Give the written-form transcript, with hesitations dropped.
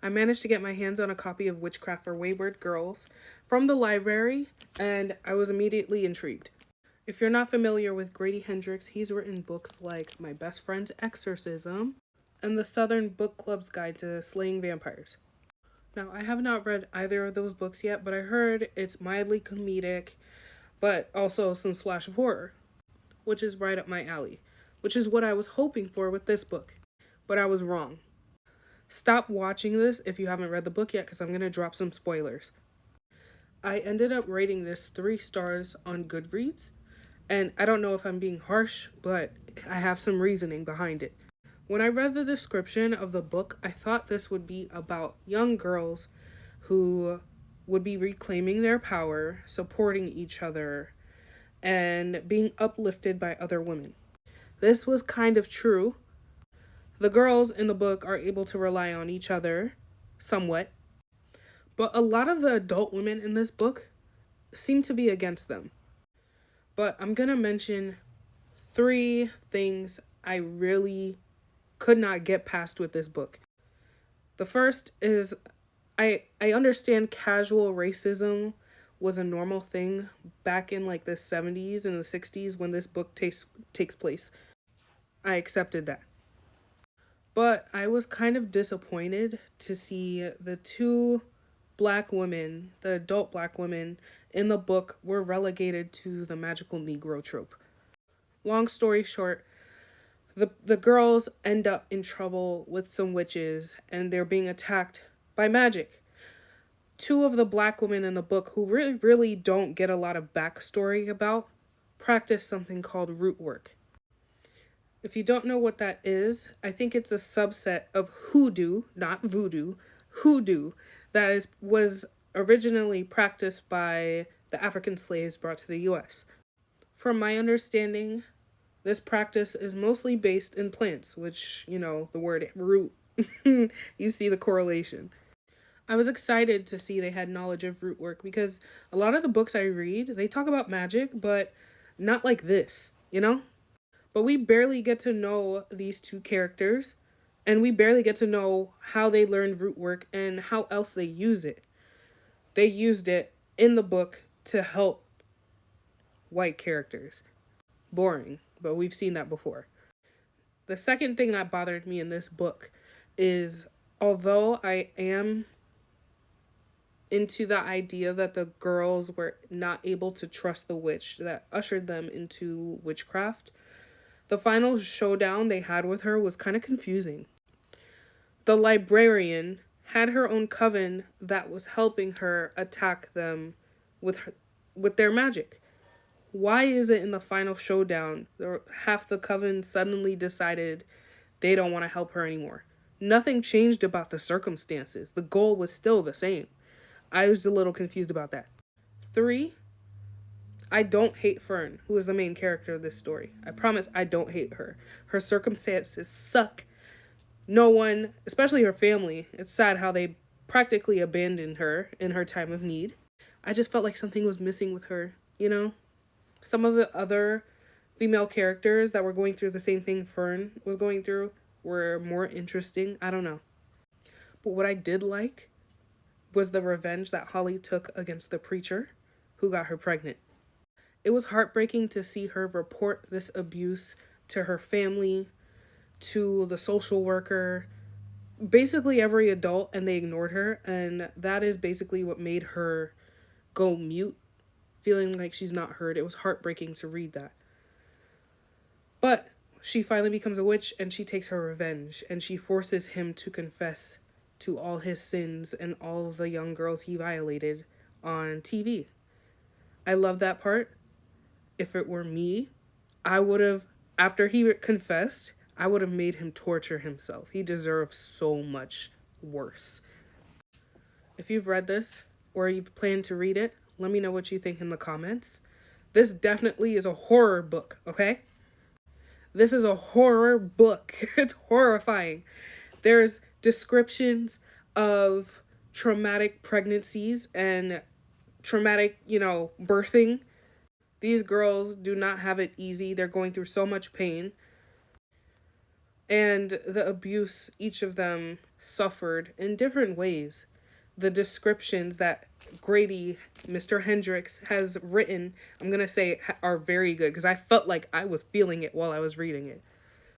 I managed to get my hands on a copy of Witchcraft for Wayward Girls from the library, and I was immediately intrigued. If you're not familiar with Grady Hendrix, he's written books like My Best Friend's Exorcism and The Southern Book Club's Guide to Slaying Vampires. Now, I have not read either of those books yet, but I heard it's mildly comedic, but also some splash of horror, which is right up my alley, which is what I was hoping for with this book. But I was wrong. Stop watching this if you haven't read the book yet, because I'm going to drop some spoilers. I ended up rating this 3 stars on Goodreads, and I don't know if I'm being harsh, but I have some reasoning behind it. When I read the description of the book, I thought this would be about young girls who would be reclaiming their power, supporting each other, and being uplifted by other women. This was kind of true. The girls in the book are able to rely on each other somewhat, but a lot of the adult women in this book seem to be against them. But I'm going to mention 3 things I really could not get past with this book. The first is I understand casual racism was a normal thing back in like the 70s and the 60s when this book takes place. I accepted that. But I was kind of disappointed to see the 2 black women, the adult black women in the book, were relegated to the magical Negro trope. Long story short, the girls end up in trouble with some witches and they're being attacked by magic. 2 of the black women in the book, who really don't get a lot of backstory about, practice something called root work. If you don't know what that is, I think it's a subset of hoodoo, not voodoo, hoodoo, that was originally practiced by the African slaves brought to the US. From my understanding, this practice is mostly based in plants, which, the word root, you see the correlation. I was excited to see they had knowledge of root work because a lot of the books I read, they talk about magic, but not like this, But we barely get to know these 2 characters, and we barely get to know how they learned root work and how else they use it. They used it in the book to help white characters. Boring, but we've seen that before. The second thing that bothered me in this book is, although I am into the idea that the girls were not able to trust the witch that ushered them into witchcraft, the final showdown they had with her was kind of confusing. The librarian had her own coven that was helping her attack them with their magic. Why is it in the final showdown, half the coven suddenly decided they don't want to help her anymore? Nothing changed about the circumstances. The goal was still the same. I was a little confused about that. 3, I don't hate Fern, who is the main character of this story. I promise I don't hate her. Her circumstances suck. No one, especially her family, it's sad how they practically abandoned her in her time of need. I just felt like something was missing with her, Some of the other female characters that were going through the same thing Fern was going through were more interesting. I don't know. But what I did like was the revenge that Holly took against the preacher who got her pregnant. It was heartbreaking to see her report this abuse to her family, to the social worker, basically every adult, and they ignored her. And that is basically what made her go mute, feeling like she's not heard. It was heartbreaking to read that. But she finally becomes a witch and she takes her revenge and she forces him to confess to all his sins and all of the young girls he violated on TV. I love that part. If it were me, I would have, after he confessed, I would have made him torture himself. He deserves so much worse. If you've read this or you've planned to read it, let me know what you think in the comments. This definitely is a horror book, okay? This is a horror book. It's horrifying. There's descriptions of traumatic pregnancies and traumatic, birthing. These girls do not have it easy. They're going through so much pain. and the abuse each of them suffered in different ways. The descriptions that Grady, Mr. Hendricks, has written, I'm going to say are very good because I felt like I was feeling it while I was reading it.